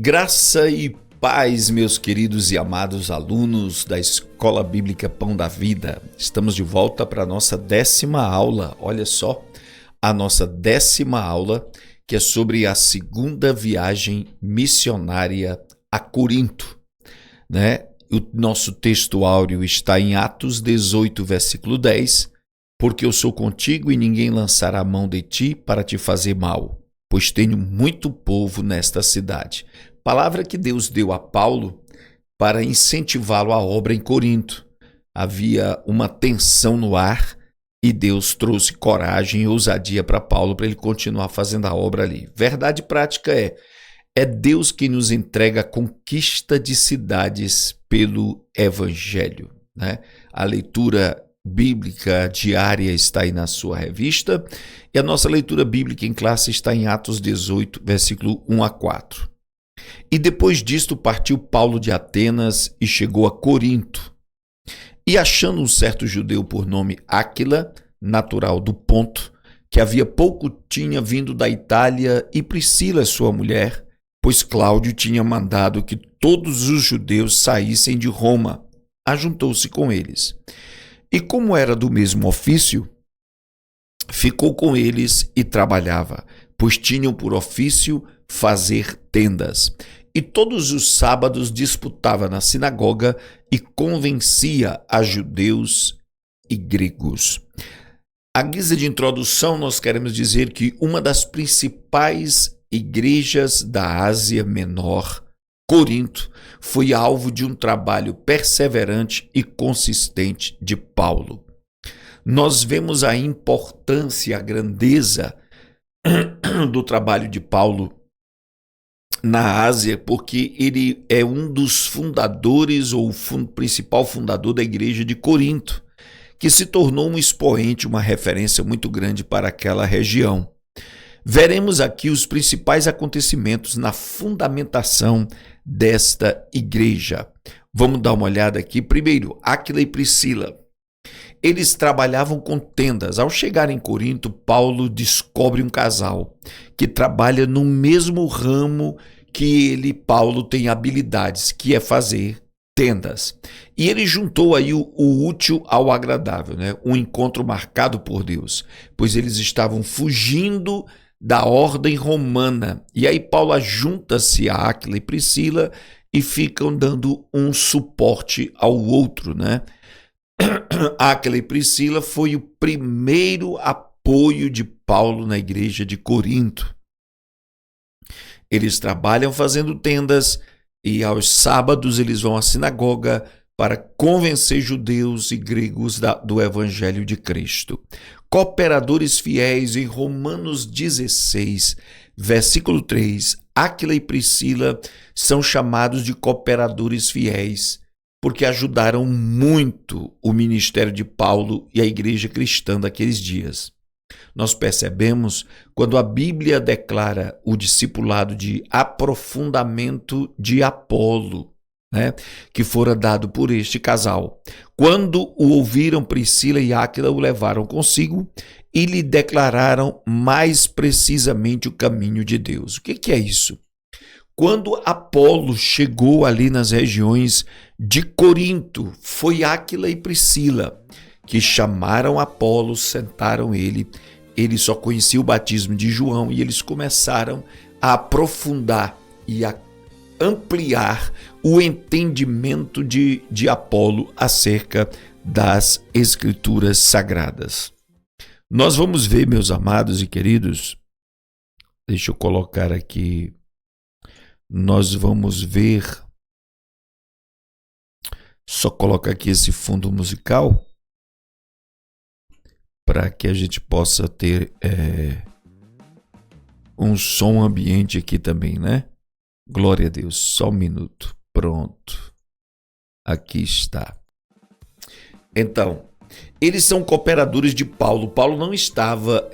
Graça e paz, meus queridos e amados alunos da Escola Bíblica Pão da Vida. Estamos de volta para a nossa 10ª aula. Olha só, a nossa 10ª aula, que é sobre a segunda viagem missionária a Corinto, né? O nosso texto áureo está em Atos 18, versículo 10. Porque eu sou contigo e ninguém lançará a mão de ti para te fazer mal, pois tenho muito povo nesta cidade. Palavra que Deus deu a Paulo para incentivá-lo à obra em Corinto. Havia uma tensão no ar e Deus trouxe coragem e ousadia para Paulo para ele continuar fazendo a obra ali. Verdade prática é Deus que nos entrega a conquista de cidades pelo Evangelho, né? A leitura bíblica diária está aí na sua revista e a nossa leitura bíblica em classe está em Atos 18, versículo 1 a 4. E depois disto partiu Paulo de Atenas e chegou a Corinto. E achando um certo judeu por nome Áquila, natural do Ponto, que havia pouco tinha vindo da Itália, e Priscila, sua mulher, pois Cláudio tinha mandado que todos os judeus saíssem de Roma, ajuntou-se com eles. E como era do mesmo ofício, ficou com eles e trabalhava, pois tinham por ofício fazer tendas. E todos os sábados disputava na sinagoga e convencia a judeus e gregos. À guisa de introdução, nós queremos dizer que uma das principais igrejas da Ásia Menor, Corinto, foi alvo de um trabalho perseverante e consistente de Paulo. Nós vemos a importância, a grandeza do trabalho de Paulo na Ásia, porque ele é um dos fundadores ou o principal fundador da igreja de Corinto, que se tornou um expoente, uma referência muito grande para aquela região. Veremos aqui os principais acontecimentos na fundamentação desta igreja. Vamos dar uma olhada aqui. Primeiro, Áquila e Priscila. Eles trabalhavam com tendas. Ao chegar em Corinto, Paulo descobre um casal que trabalha no mesmo ramo que Paulo tem habilidades, que é fazer tendas. E ele juntou aí o útil ao agradável, né? Um encontro marcado por Deus, pois eles estavam fugindo da ordem romana. E aí Paulo junta-se a Áquila e Priscila e ficam dando um suporte ao outro, né? Áquila e Priscila foi o primeiro apoio de Paulo na igreja de Corinto. Eles trabalham fazendo tendas e aos sábados eles vão à sinagoga para convencer judeus e gregos do Evangelho de Cristo. Cooperadores fiéis em Romanos 16, versículo 3, Áquila e Priscila são chamados de cooperadores fiéis, porque ajudaram muito o ministério de Paulo e a igreja cristã daqueles dias. Nós percebemos quando a Bíblia declara o discipulado de aprofundamento de Apolo, né, que fora dado por este casal. Quando o ouviram, Priscila e Áquila o levaram consigo e lhe declararam mais precisamente o caminho de Deus. O que é isso? Quando Apolo chegou ali nas regiões de Corinto, foi Áquila e Priscila que chamaram Apolo, sentaram ele só conhecia o batismo de João e eles começaram a aprofundar e a ampliar o entendimento de Apolo acerca das Escrituras Sagradas. Nós vamos ver, meus amados e queridos, deixa eu colocar aqui, nós vamos ver, só colocar aqui esse fundo musical, para que a gente possa ter um som ambiente aqui também, né? Glória a Deus, só um minuto, pronto, aqui está. Então, eles são cooperadores de Paulo. Paulo não estava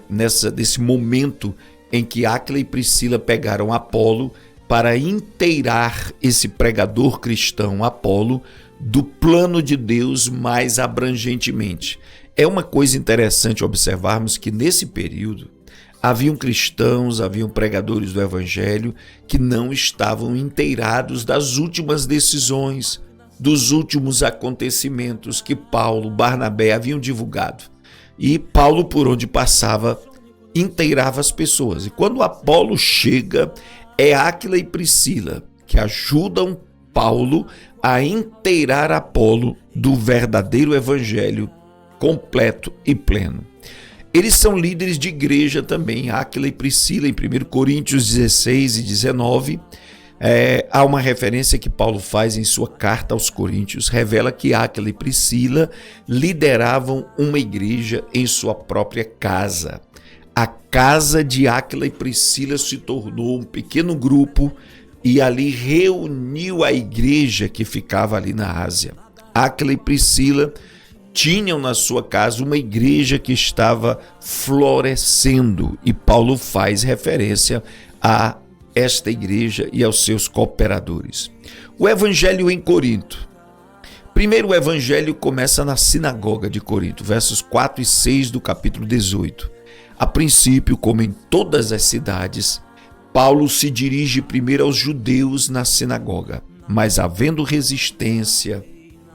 nesse momento em que Áquila e Priscila pegaram Apolo para inteirar esse pregador cristão Apolo do plano de Deus mais abrangentemente. É uma coisa interessante observarmos que nesse período Haviam cristãos, haviam pregadores do evangelho que não estavam inteirados das últimas decisões, dos últimos acontecimentos que Paulo, Barnabé haviam divulgado. E Paulo, por onde passava, inteirava as pessoas. E quando Apolo chega, é Áquila e Priscila que ajudam Paulo a inteirar Apolo do verdadeiro evangelho completo e pleno. Eles são líderes de igreja também, Áquila e Priscila, em 1 Coríntios 16 e 19. Há uma referência que Paulo faz em sua carta aos Coríntios, revela que Áquila e Priscila lideravam uma igreja em sua própria casa. A casa de Áquila e Priscila se tornou um pequeno grupo e ali reuniu a igreja que ficava ali na Ásia. Áquila e Priscila tinham na sua casa uma igreja que estava florescendo e Paulo faz referência a esta igreja e aos seus cooperadores. O evangelho em Corinto. Primeiro, o evangelho começa na sinagoga de Corinto, versos 4 e 6 do capítulo 18. A princípio, como em todas as cidades, Paulo se dirige primeiro aos judeus na sinagoga, mas havendo resistência,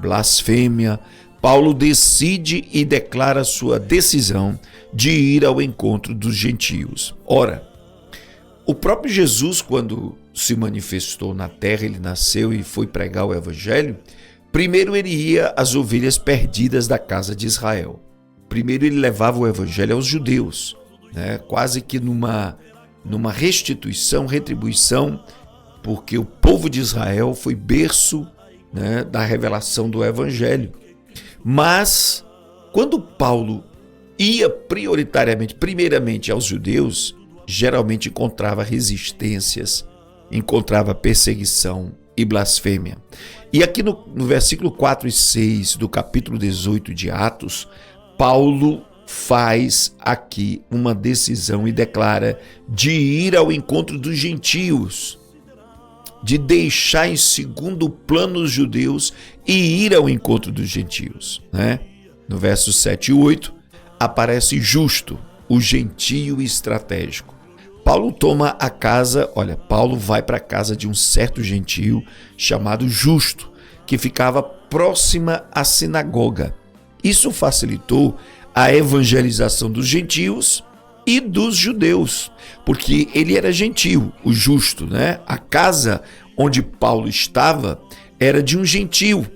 blasfêmia, Paulo decide e declara sua decisão de ir ao encontro dos gentios. Ora, o próprio Jesus, quando se manifestou na terra, ele nasceu e foi pregar o evangelho, primeiro ele ia às ovelhas perdidas da casa de Israel. Primeiro ele levava o evangelho aos judeus, quase que numa retribuição, porque o povo de Israel foi berço da revelação do evangelho. Mas, quando Paulo ia primeiramente aos judeus, geralmente encontrava resistências, encontrava perseguição e blasfêmia. E aqui no versículo 4 e 6 do capítulo 18 de Atos, Paulo faz aqui uma decisão e declara de ir ao encontro dos gentios, de deixar em segundo plano os judeus e ir ao encontro dos gentios. No versos 7 e 8 aparece justo, o gentio estratégico. Paulo toma a casa, Paulo vai para a casa de um certo gentio chamado Justo, que ficava próxima à sinagoga. Isso facilitou a evangelização dos gentios e dos judeus, porque ele era gentio, o Justo, A casa onde Paulo estava era de um gentio.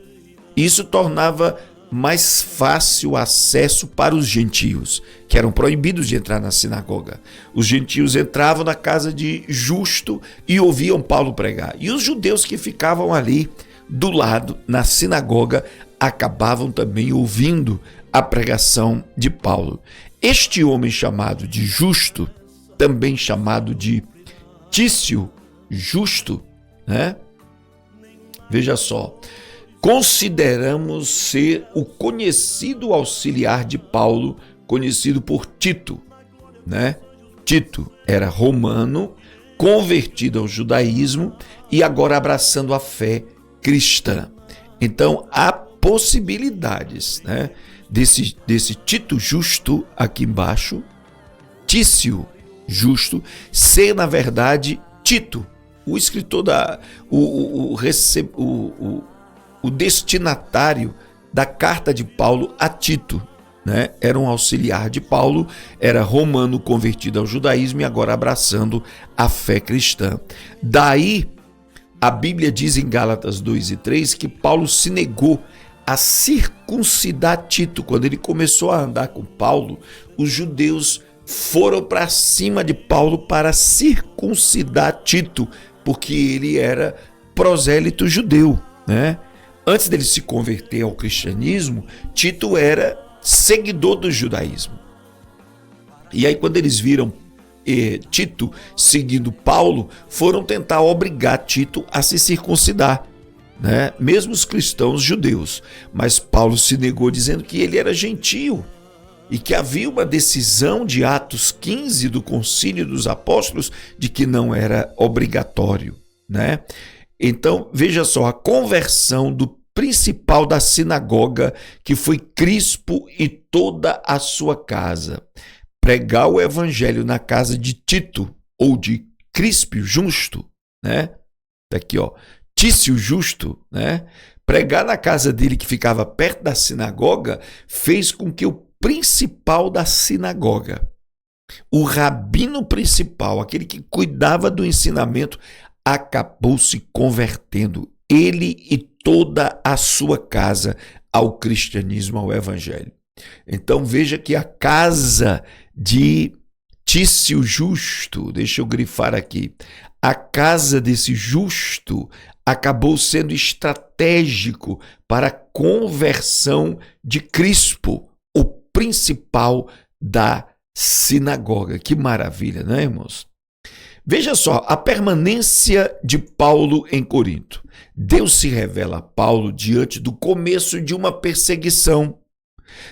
Isso tornava mais fácil o acesso para os gentios, que eram proibidos de entrar na sinagoga. Os gentios entravam na casa de Justo e ouviam Paulo pregar. E os judeus que ficavam ali do lado, na sinagoga, acabavam também ouvindo a pregação de Paulo. Este homem chamado de Justo, também chamado de Tício Justo, Veja só, consideramos ser o conhecido auxiliar de Paulo, conhecido por Tito, Tito era romano, convertido ao judaísmo e agora abraçando a fé cristã. Então, há possibilidades, desse Tito Justo aqui embaixo, Tício Justo, ser na verdade Tito, o escritor o destinatário da carta de Paulo a Tito, Era um auxiliar de Paulo, era romano convertido ao judaísmo e agora abraçando a fé cristã. Daí, a Bíblia diz em Gálatas 2 e 3 que Paulo se negou a circuncidar Tito. Quando ele começou a andar com Paulo, os judeus foram para cima de Paulo para circuncidar Tito, porque ele era prosélito judeu, Antes dele se converter ao cristianismo, Tito era seguidor do judaísmo. E aí, quando eles viram Tito seguindo Paulo, foram tentar obrigar Tito a se circuncidar, mesmo os cristãos judeus. Mas Paulo se negou, dizendo que ele era gentio e que havia uma decisão de Atos 15 do Concílio dos Apóstolos de que não era obrigatório, Então, veja só, a conversão do principal da sinagoga, que foi Crispo e toda a sua casa. pregar o evangelho na casa de Tito ou de Críspio Justo, né? Tá aqui, ó, Tício Justo, né? Pregar na casa dele, que ficava perto da sinagoga, fez com que o principal da sinagoga, o rabino principal, aquele que cuidava do ensinamento, acabou se convertendo, ele e toda a sua casa, ao cristianismo, ao evangelho. Então veja que a casa de Tício Justo, deixa eu grifar aqui, a casa desse justo acabou sendo estratégico para a conversão de Crispo, o principal da sinagoga. Que maravilha, né, irmãos? Veja só, a permanência de Paulo em Corinto. Deus se revela a Paulo diante do começo de uma perseguição.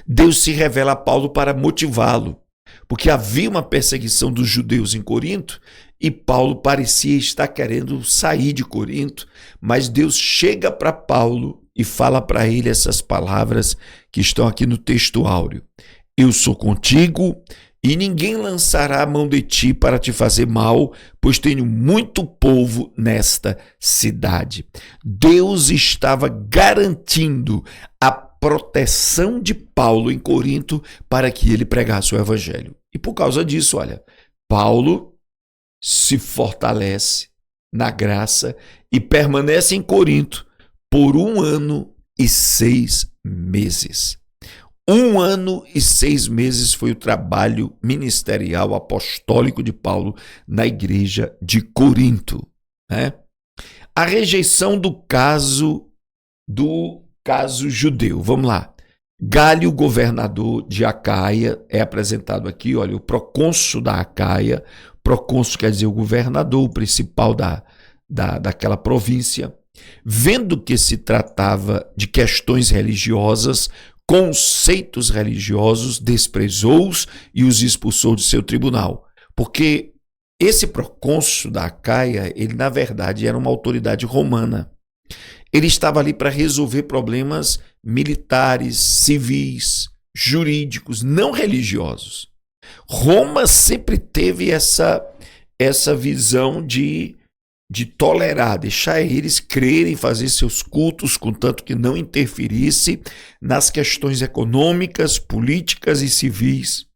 Deus se revela a Paulo para motivá-lo, porque havia uma perseguição dos judeus em Corinto e Paulo parecia estar querendo sair de Corinto, mas Deus chega para Paulo e fala para ele essas palavras que estão aqui no texto áureo. Eu sou contigo e ninguém lançará a mão de ti para te fazer mal, pois tenho muito povo nesta cidade. Deus estava garantindo a proteção de Paulo em Corinto para que ele pregasse o evangelho. E por causa disso, olha, Paulo se fortalece na graça e permanece em Corinto por 1 ano e 6 meses. 1 ano e 6 meses foi o trabalho ministerial apostólico de Paulo na igreja de Corinto, né? A rejeição do caso judeu. Vamos lá. Galho, governador de Acaia, é apresentado aqui, olha, o procônsul da Acaia. Procônsul quer dizer o governador, o principal daquela província. Vendo que se tratava de questões religiosas, conceitos religiosos, desprezou-os e os expulsou de seu tribunal. Porque esse procônsul da Acaia, ele na verdade era uma autoridade romana. Ele estava ali para resolver problemas militares, civis, jurídicos, não religiosos. Roma sempre teve essa visão de tolerar, deixar eles crerem, fazer seus cultos, contanto que não interferisse nas questões econômicas, políticas e civis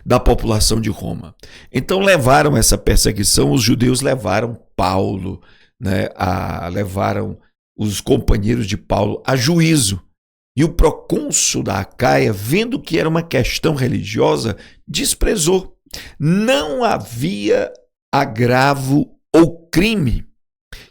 da população de Roma. Então levaram essa perseguição, os judeus levaram Paulo, né, levaram os companheiros de Paulo a juízo. E o procônsul da Acaia, vendo que era uma questão religiosa, desprezou. Não havia agravo ou crime.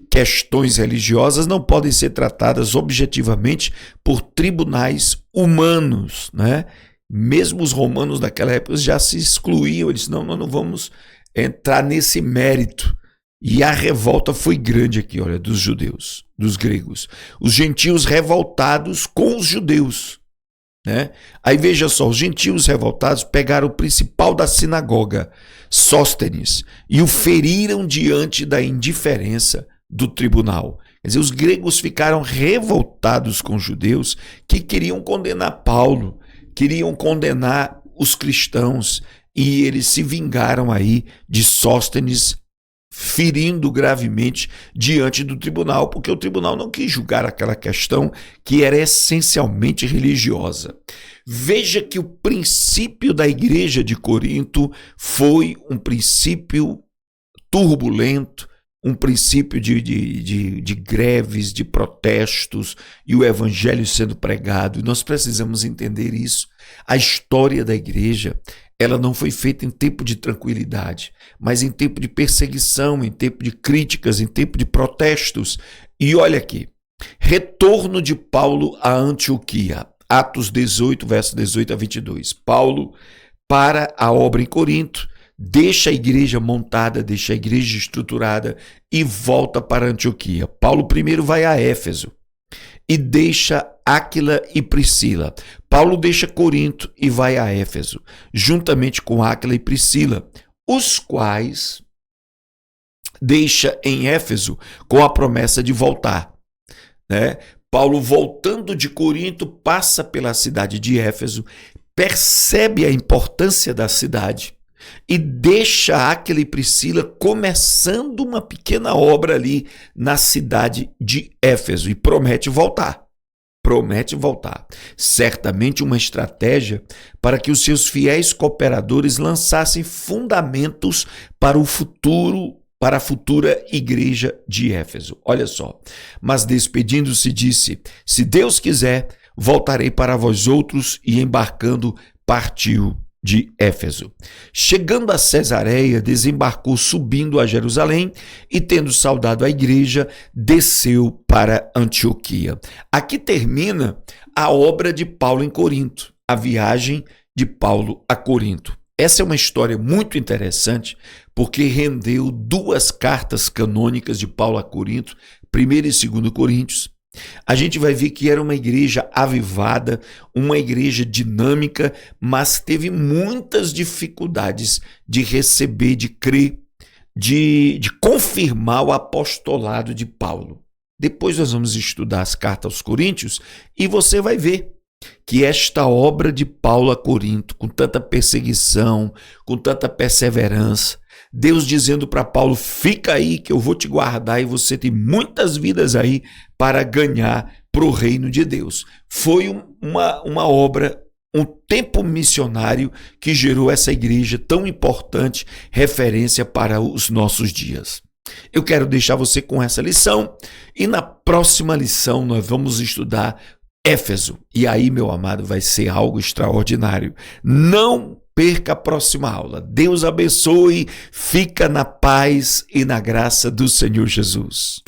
Questões religiosas não podem ser tratadas objetivamente por tribunais humanos, né? Mesmo os romanos daquela época já se excluíam, eles não, nós não vamos entrar nesse mérito. E a revolta foi grande aqui, olha, dos judeus, dos gregos. Os gentios revoltados com os judeus, né? Aí veja só, os gentios revoltados pegaram o principal da sinagoga, Sóstenes, e o feriram diante da indiferença do tribunal. Quer dizer, os gregos ficaram revoltados com os judeus que queriam condenar Paulo, queriam condenar os cristãos, e eles se vingaram aí de Sóstenes, ferindo gravemente diante do tribunal, porque o tribunal não quis julgar aquela questão que era essencialmente religiosa. Veja que o princípio da igreja de Corinto foi um princípio turbulento, um princípio de greves, de protestos e o evangelho sendo pregado. E nós precisamos entender isso. A história da igreja, ela não foi feita em tempo de tranquilidade, mas em tempo de perseguição, em tempo de críticas, em tempo de protestos. E olha aqui, retorno de Paulo a Antioquia, Atos 18, verso 18 a 22. Paulo para a obra em Corinto, deixa a igreja montada, deixa a igreja estruturada e volta para Antioquia. Paulo primeiro vai a Éfeso e deixa Áquila e Priscila. Paulo deixa Corinto e vai a Éfeso, juntamente com Áquila e Priscila, os quais deixa em Éfeso com a promessa de voltar, né? Paulo, voltando de Corinto, passa pela cidade de Éfeso, percebe a importância da cidade e deixa Áquila e Priscila começando uma pequena obra ali na cidade de Éfeso e promete voltar. Promete voltar. Certamente uma estratégia para que os seus fiéis cooperadores lançassem fundamentos para o futuro, para a futura igreja de Éfeso. Olha só. Mas despedindo-se disse: se Deus quiser, voltarei para vós outros, e embarcando partiu de Éfeso. Chegando a Cesareia, desembarcou subindo a Jerusalém e, tendo saudado a igreja, desceu para Antioquia. Aqui termina a obra de Paulo em Corinto, a viagem de Paulo a Corinto. Essa é uma história muito interessante porque rendeu 2 cartas canônicas de Paulo a Corinto, 1ª e 2ª Coríntios. A gente vai ver que era uma igreja avivada, uma igreja dinâmica, mas teve muitas dificuldades de receber, de crer, de confirmar o apostolado de Paulo. Depois nós vamos estudar as cartas aos Coríntios e você vai ver que esta obra de Paulo a Corinto, com tanta perseguição, com tanta perseverança, Deus dizendo para Paulo: fica aí que eu vou te guardar e você tem muitas vidas aí para ganhar para o reino de Deus. Foi uma obra, um tempo missionário que gerou essa igreja tão importante, referência para os nossos dias. Eu quero deixar você com essa lição e na próxima lição nós vamos estudar Éfeso. E aí, meu amado, vai ser algo extraordinário. Não perca a próxima aula. Deus abençoe, fica na paz e na graça do Senhor Jesus.